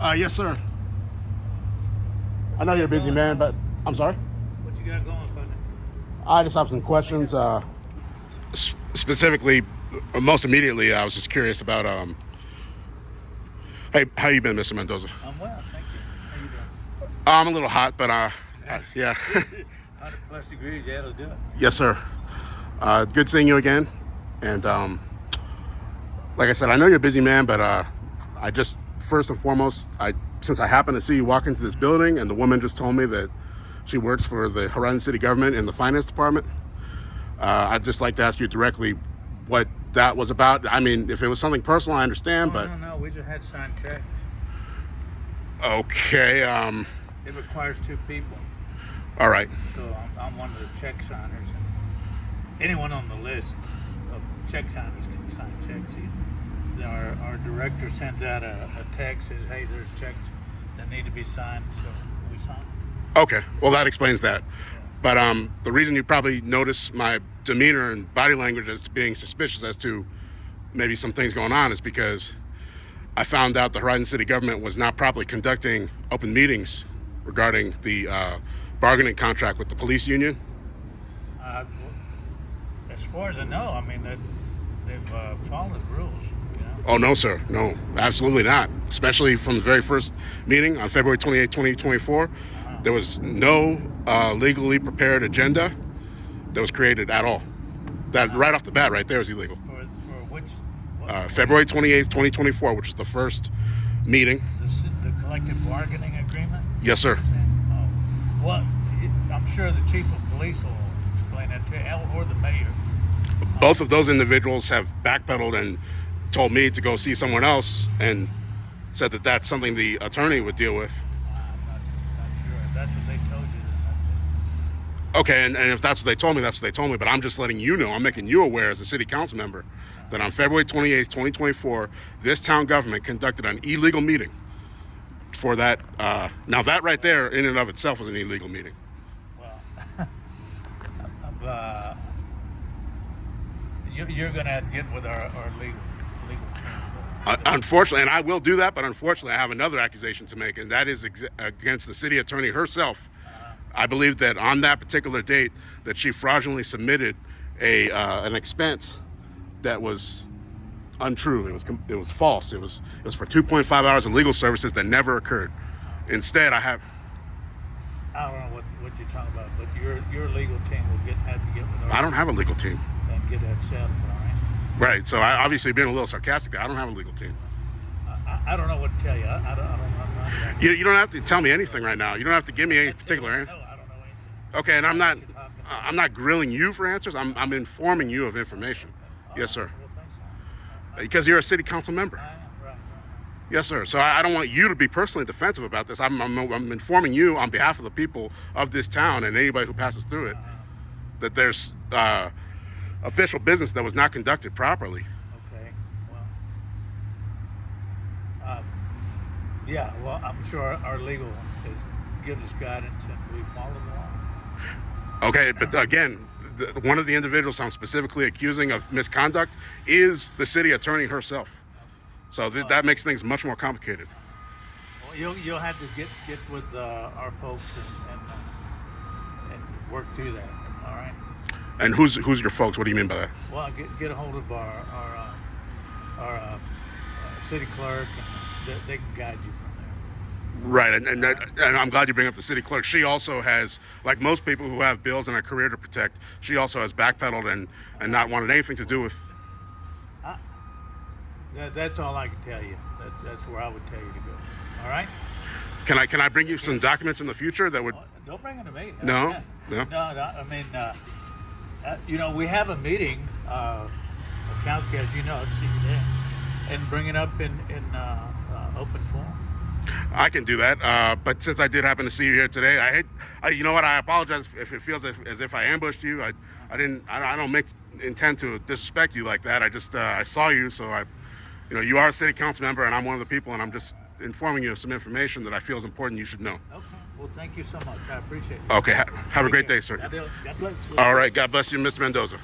Yes, sir. I know you're a busy man, but I'm sorry? What you got going, partner? I just have some questions. Specifically, most immediately, I was just curious about, hey, how you been, Mr. Mendoza? I'm well, thank you. How you doing? I'm a little hot, but yeah. 100+ degrees, yeah, it'll do it. Yes, sir. Good seeing you again. And like I said, I know you're a busy man, but I just, first and foremost, since I happened to see you walk into this building and the woman just told me that she works for the Horizon City government in the finance department, I'd just like to ask you directly what that was about. I mean, if it was something personal, I understand, but... No, we just had to sign checks. Okay, It requires 2 people. All right. So I'm one of the check signers. And anyone on the list of check signers can sign checks. Our director sends out a text, says, hey, there's checks that need to be signed, so we sign them. Okay, well, that explains that. But the reason you probably notice my demeanor and body language as being suspicious as to maybe some things going on is because I found out the Horizon City government was not properly conducting open meetings regarding the bargaining contract with the police union. As far as I know, I mean, they've followed the rules. Oh, no, sir. No, absolutely not. Especially from the very first meeting on February 28, 2024. There was no legally prepared agenda that was created at all. That right off the bat right there is illegal. For which? February 28th, 2024, which is the first meeting. The collective bargaining agreement? Yes, sir. Oh. Well, I'm sure the chief of police will explain that to you, or the mayor. Both of those individuals have backpedaled and told me to go see someone else and said that that's something the attorney would deal with. I'm not sure. If that's what they told you, then that's it. Okay, and if that's what they told me, that's what they told me. But I'm just letting you know, I'm making you aware as a city council member that on February 28th, 2024, this town government conducted an illegal meeting for that. Now that right there in and of itself was an illegal meeting. Well, you're going to have to get with our legal team. Unfortunately, and I will do that, but unfortunately I have another accusation to make, and that is against the city attorney herself. I believe that on that particular date that she fraudulently submitted an expense that was untrue. It was false. It was for 2.5 hours of legal services that never occurred. Instead, I don't know what you're talking about, but your legal team will have to get with our... I don't have a legal team. And get that settled, all right? Right, so I obviously being a little sarcastic. I don't have a legal team. I don't know what to tell you. I don't know. You don't have to tell me anything right now. You don't have to give me any particular answer. No, I don't know anything. Okay, and I'm not grilling you for answers. I'm informing you of information. Yes, sir. Well, thanks, sir. Because you're a city council member. I am, right. Yes, sir. So I don't want you to be personally defensive about this. I'm informing you on behalf of the people of this town and anybody who passes through it that there's official business that was not conducted properly. Okay, well, yeah, well, I'm sure our legal gives us guidance and we follow the law. Okay, but again, one of the individuals I'm specifically accusing of misconduct is the city attorney herself. So that makes things much more complicated. Well, you'll have to get with our folks and work through that, all right? And who's your folks? What do you mean by that? Well, get a hold of our city clerk, and they can guide you from there. Right, and I'm glad you bring up the city clerk. She also has, like most people who have bills and a career to protect, she also has backpedaled and not wanted anything to do with... That's all I can tell you. That's where I would tell you to go. All right? Can I bring you some documents in the future that would... Don't bring them to me. No? No, I mean... we have a meeting, council, as you know, I've seen you there, and bring it up in open forum. I can do that, but since I did happen to see you here today, you know what? I apologize if it feels as if I ambushed you. I don't intend to disrespect you like that. I saw you, so you are a city council member, and I'm one of the people, and I'm just informing you of some information that I feel is important you should know. Okay. Well, thank you so much. I appreciate it. Okay. Have a great day, sir. God bless you. All right. God bless you, Mr. Mendoza.